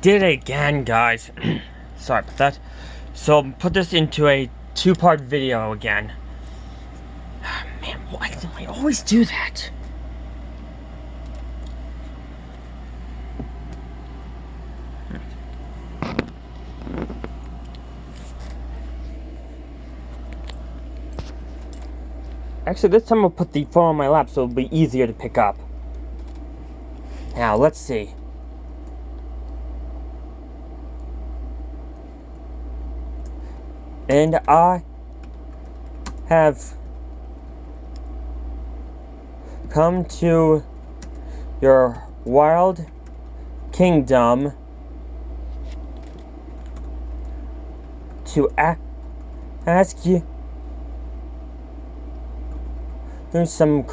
did it again, guys. Sorry about that. So I'll put this into a two-part video again. Man, why do I always do that? Actually, this time I'll put the phone on my lap so it'll be easier to pick up. Now, let's see. And I have come to your wild kingdom to ask you some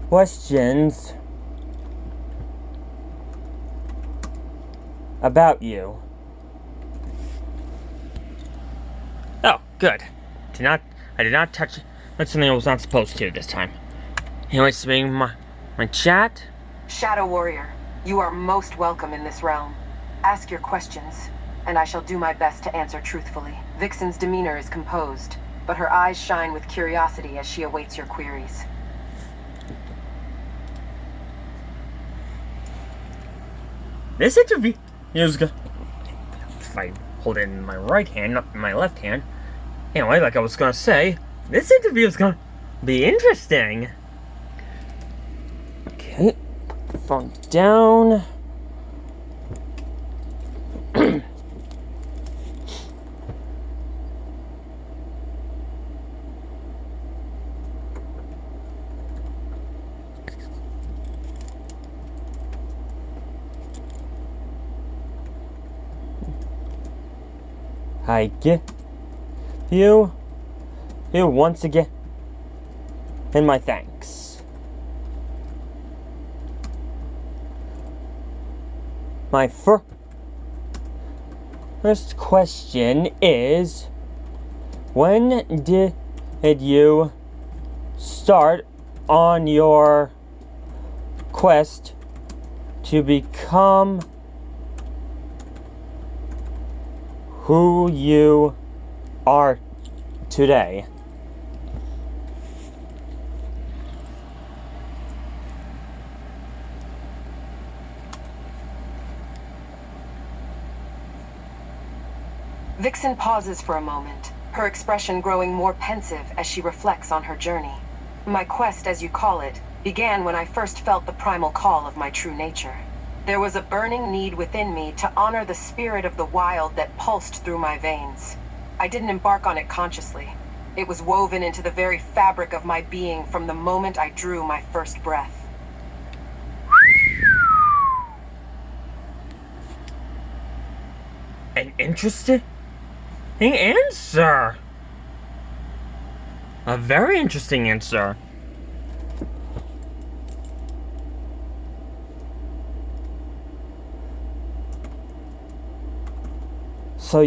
questions about you. Oh, good. I did not touch. That's something I was not supposed to this time. Anyways, being my chat. Shadow Warrior, you are most welcome in this realm. Ask your questions, and I shall do my best to answer truthfully. Vixen's demeanor is composed, but her eyes shine with curiosity as she awaits your queries. This interview is good. If I hold it in my right hand, not in my left hand. Anyway, like I was gonna say, this interview is gonna be interesting. Okay, put the phone down. I give you once again and my thanks. My first question is, when did you start on your quest to become who you are today? Vixen pauses for a moment, her expression growing more pensive as she reflects on her journey. My quest, as you call it, began when I first felt the primal call of my true nature. There was a burning need within me to honor the spirit of the wild that pulsed through my veins. I didn't embark on it consciously. It was woven into the very fabric of my being from the moment I drew my first breath. An interesting answer. A very interesting answer. So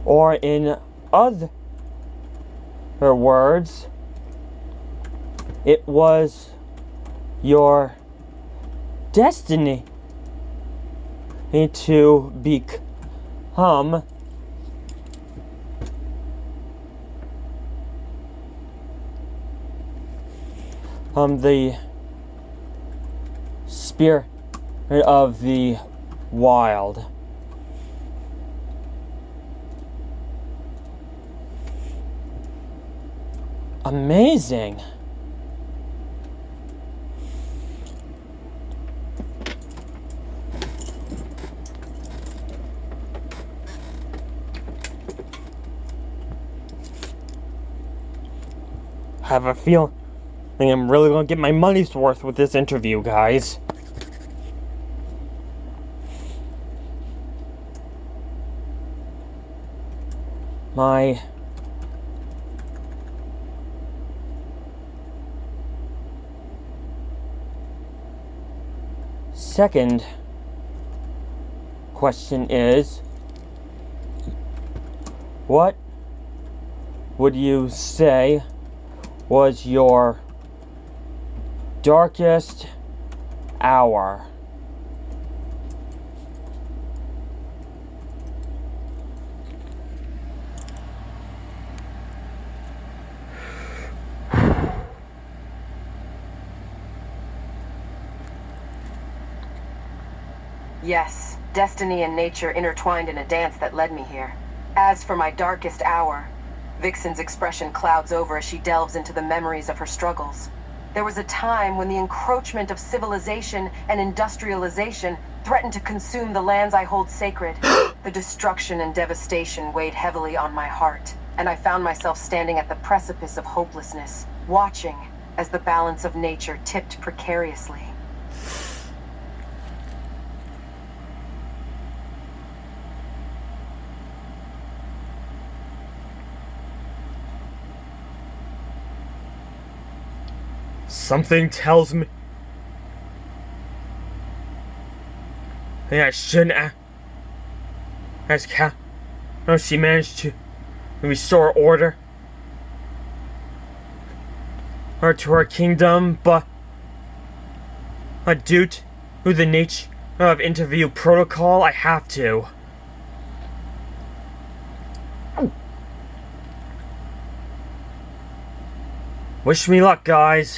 or in other words, it was your destiny to become the spirit of the wild. Amazing. I have a feeling I'm really gonna get my money's worth with this interview, guys. My second question is, what would you say was your darkest hour. Yes, destiny and nature intertwined in a dance that led me here. As for my darkest hour, Vixen's expression clouds over as she delves into the memories of her struggles. There was a time when the encroachment of civilization and industrialization threatened to consume the lands I hold sacred. The destruction and devastation weighed heavily on my heart, and I found myself standing at the precipice of hopelessness, watching as the balance of nature tipped precariously. Something tells me I shouldn't ask how she managed to restore order or to her kingdom, but due to the nature of interview protocol, I have to. Wish me luck, guys.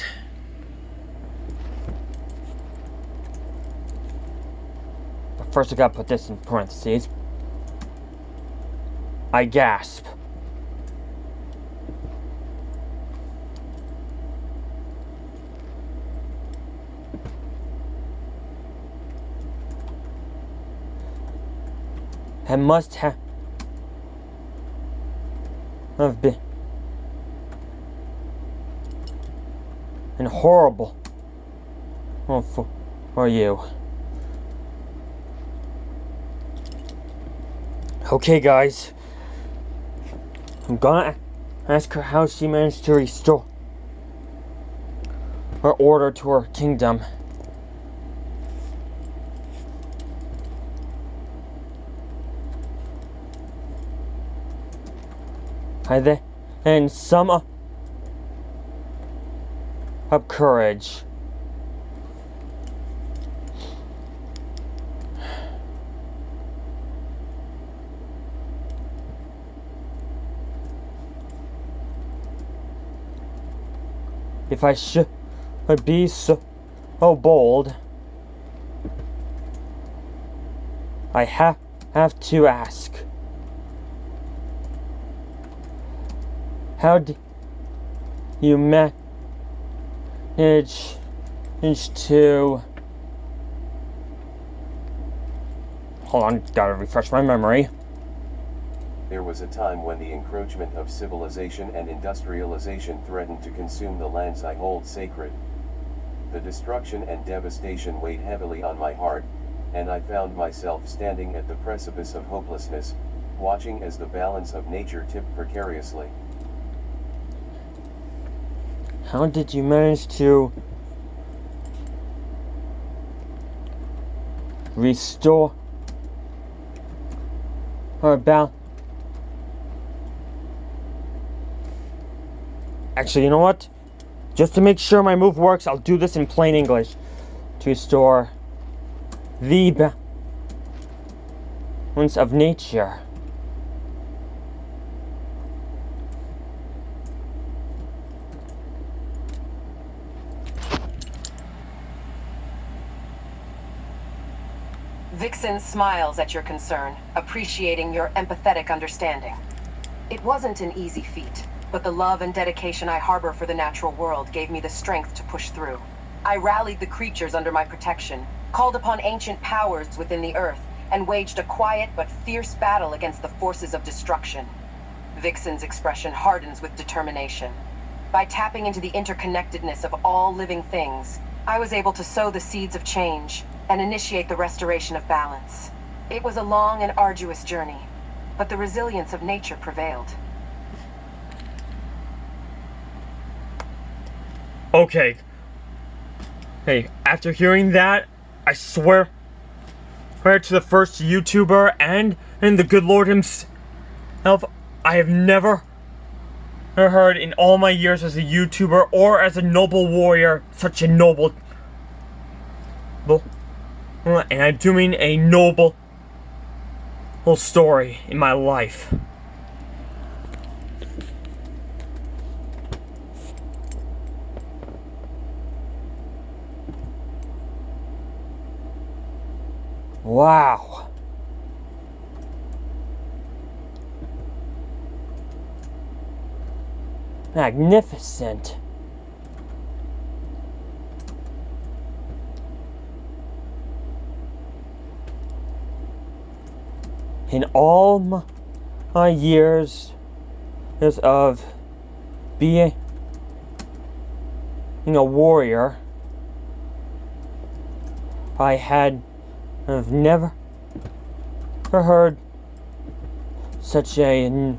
First, I gotta put this in parentheses. I gasp. It must have been horrible for you. Okay, guys, I'm gonna ask her how she managed to restore her order to her kingdom. And some up courage. If I should be so bold, I have to ask, how do you manage to... Hold on, gotta refresh my memory. There was a time when the encroachment of civilization and industrialization threatened to consume the lands I hold sacred. The destruction and devastation weighed heavily on my heart, and I found myself standing at the precipice of hopelessness, watching as the balance of nature tipped precariously. How did you manage to restore her balance? Actually, you know what? Just to make sure my move works, I'll do this in plain English. To restore the balance of nature. Vixen smiles at your concern, appreciating your empathetic understanding. It wasn't an easy feat, but the love and dedication I harbor for the natural world gave me the strength to push through. I rallied the creatures under my protection, called upon ancient powers within the earth, and waged a quiet but fierce battle against the forces of destruction. Vixen's expression hardens with determination. By tapping into the interconnectedness of all living things, I was able to sow the seeds of change and initiate the restoration of balance. It was a long and arduous journey, but the resilience of nature prevailed. Okay. Hey, after hearing that, I swear to the first YouTuber and the good Lord himself, I have never heard in all my years as a YouTuber or as a noble warrior. Such a noble. And I'm doing a noble whole story in my life. Wow. Magnificent. In all my years of being a warrior, I've never heard such a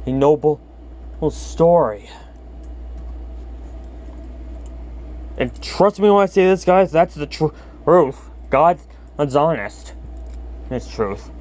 noble story. And trust me when I say this, guys, that's the truth. God's honest. It's truth.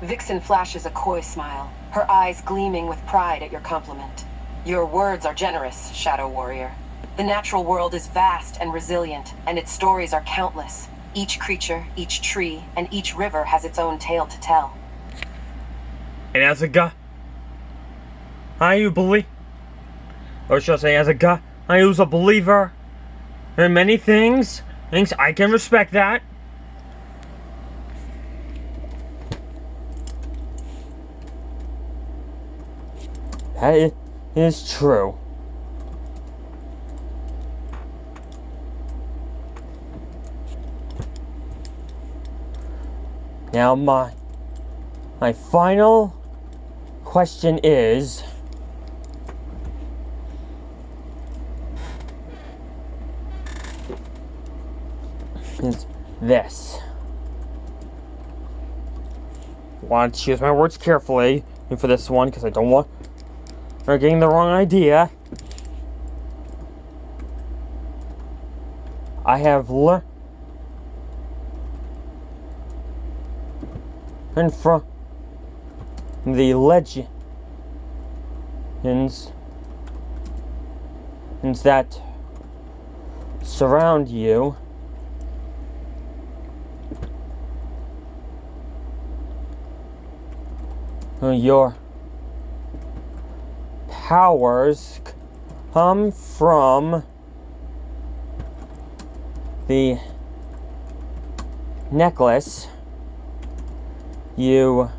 Vixen flashes a coy smile, her eyes gleaming with pride at your compliment. Your words are generous, Shadow Warrior. The natural world is vast and resilient, and its stories are countless. Each creature, each tree, and each river has its own tale to tell. And as a guy, I believe, or should I say, as a guy, I who's a believer in many things I can respect that. That is true. Now my final question is this. Want to choose my words carefully for this one because I don't want or getting the wrong idea. I have learned from the legends that surround you. Your powers come from the necklace you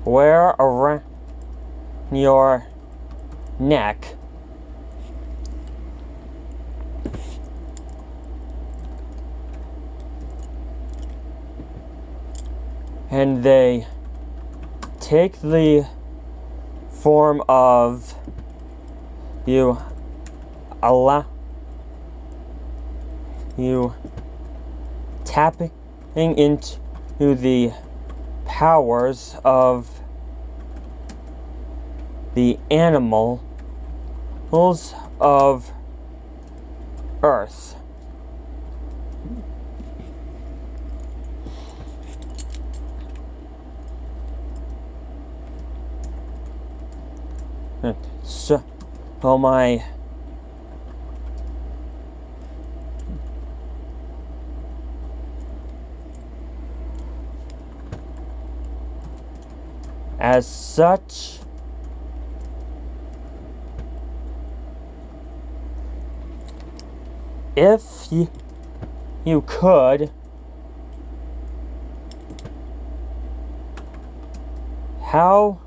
wear around your neck. And they take the form of you tapping into the powers of the animals of Earth. So, my as such, if you could, how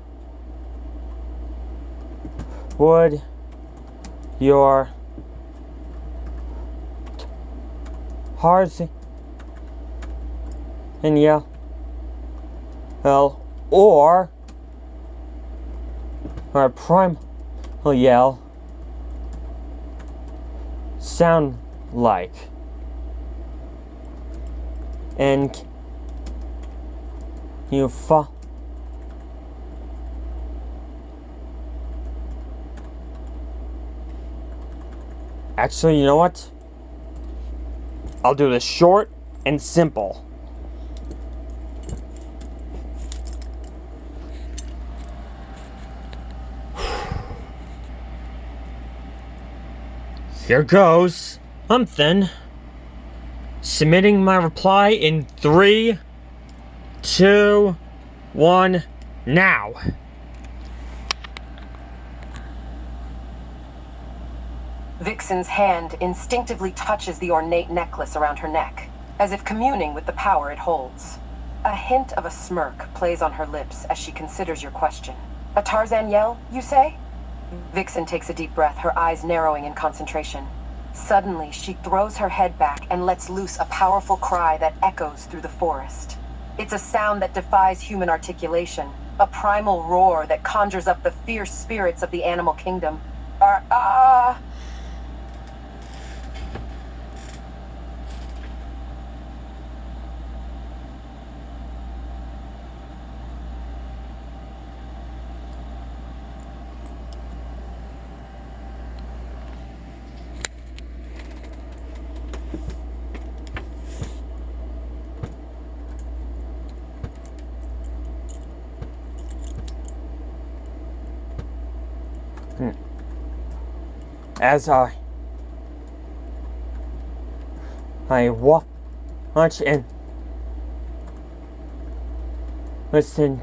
would your Tarzan and yell or primal yell sound like. And you fall. Actually, you know what? I'll do this short and simple. Here goes something. Submitting my reply in 3, 2, 1, now. Vixen's hand instinctively touches the ornate necklace around her neck, as if communing with the power it holds. A hint of a smirk plays on her lips as she considers your question. A Tarzan yell, you say? Vixen takes a deep breath, her eyes narrowing in concentration. Suddenly, she throws her head back and lets loose a powerful cry that echoes through the forest. It's a sound that defies human articulation, a primal roar that conjures up the fierce spirits of the animal kingdom. As I watch and listen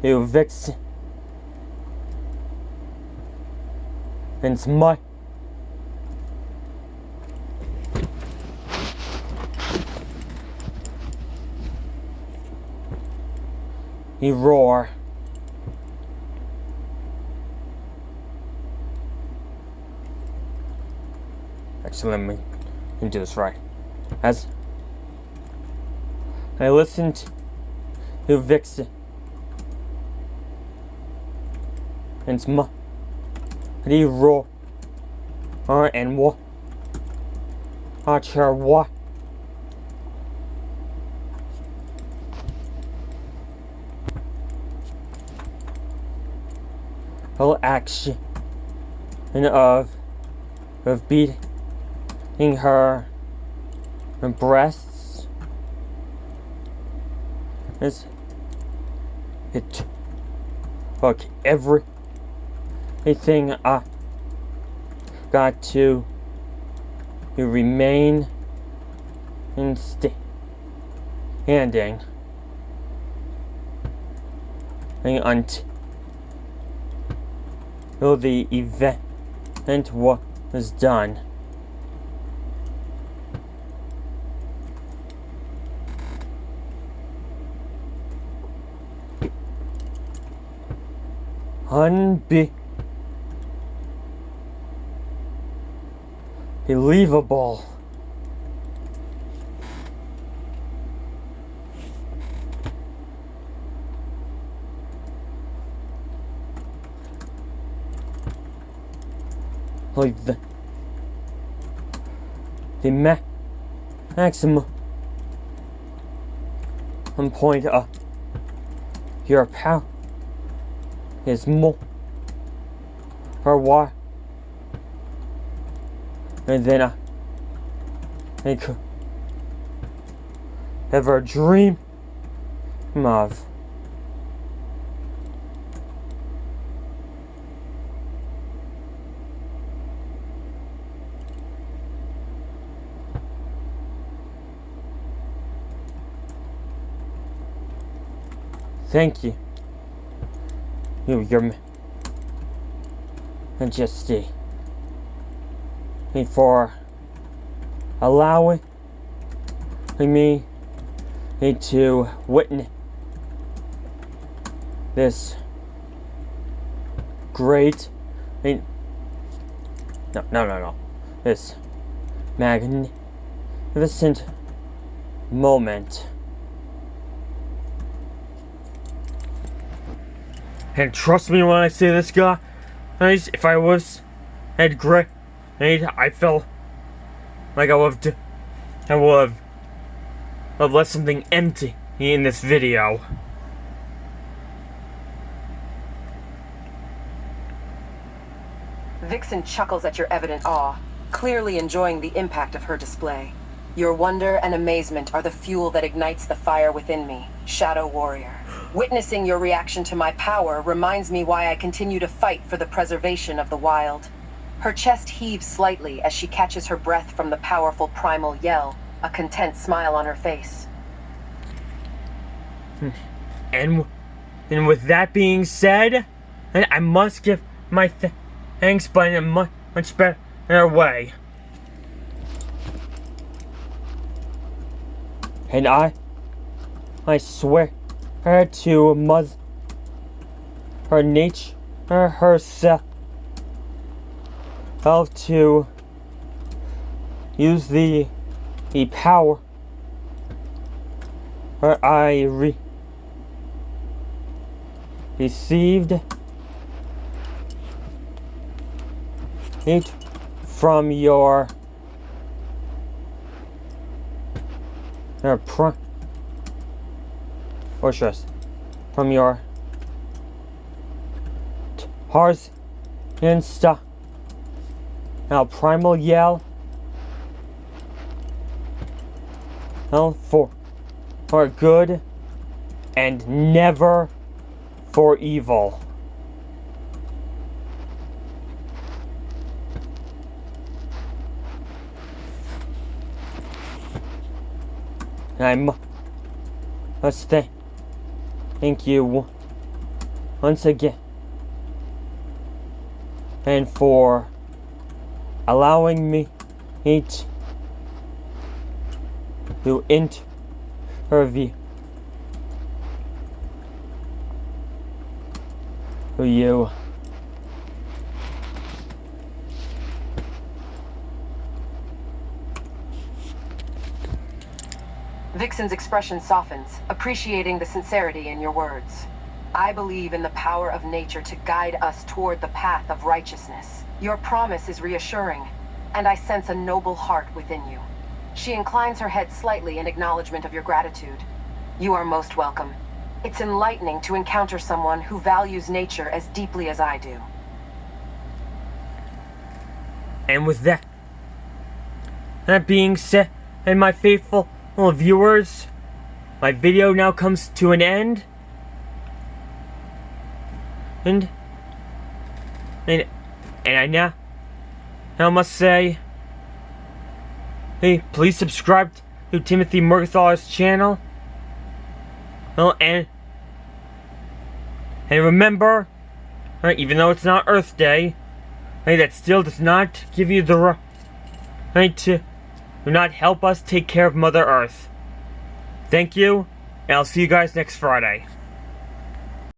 to Vixen and my roar. Actually, let me do this right. As I listened to Vixen and my roar and watch her walk. Her action of beating her breasts as it took everything I got to remain standing until the event was done. Unbelievable. Like the maximum point of your power is more or what and then I could ever dream of. Thank you. Your Majesty, for allowing me to witness this great, this magnificent moment. And trust me when I say this, guys, if I had I felt like I would have left something empty in this video. Vixen chuckles at your evident awe, clearly enjoying the impact of her display. Your wonder and amazement are the fuel that ignites the fire within me, Shadow Warrior. Witnessing your reaction to my power reminds me why I continue to fight for the preservation of the wild. Her chest heaves slightly as she catches her breath from the powerful primal yell, a content smile on her face. And with that being said, I must give my thanks, but in a much better way. And I swear to Mother Nature herself to use the power I received it from your from your hearts and stuff. Now primal yell for good and never for evil. And I must thank you once again and for allowing me to interview you. Vixen's expression softens, appreciating the sincerity in your words. I believe in the power of nature to guide us toward the path of righteousness. Your promise is reassuring, and I sense a noble heart within you. She inclines her head slightly in acknowledgement of your gratitude. You are most welcome. It's enlightening to encounter someone who values nature as deeply as I do. And with that being said, and my faithful viewers, my video now comes to an end. And I now must say, hey, please subscribe to Timothy Murthal's channel. Well, and remember, even though it's not Earth Day, that still does not give you the right to do not help us take care of Mother Earth. Thank you, and I'll see you guys next Friday.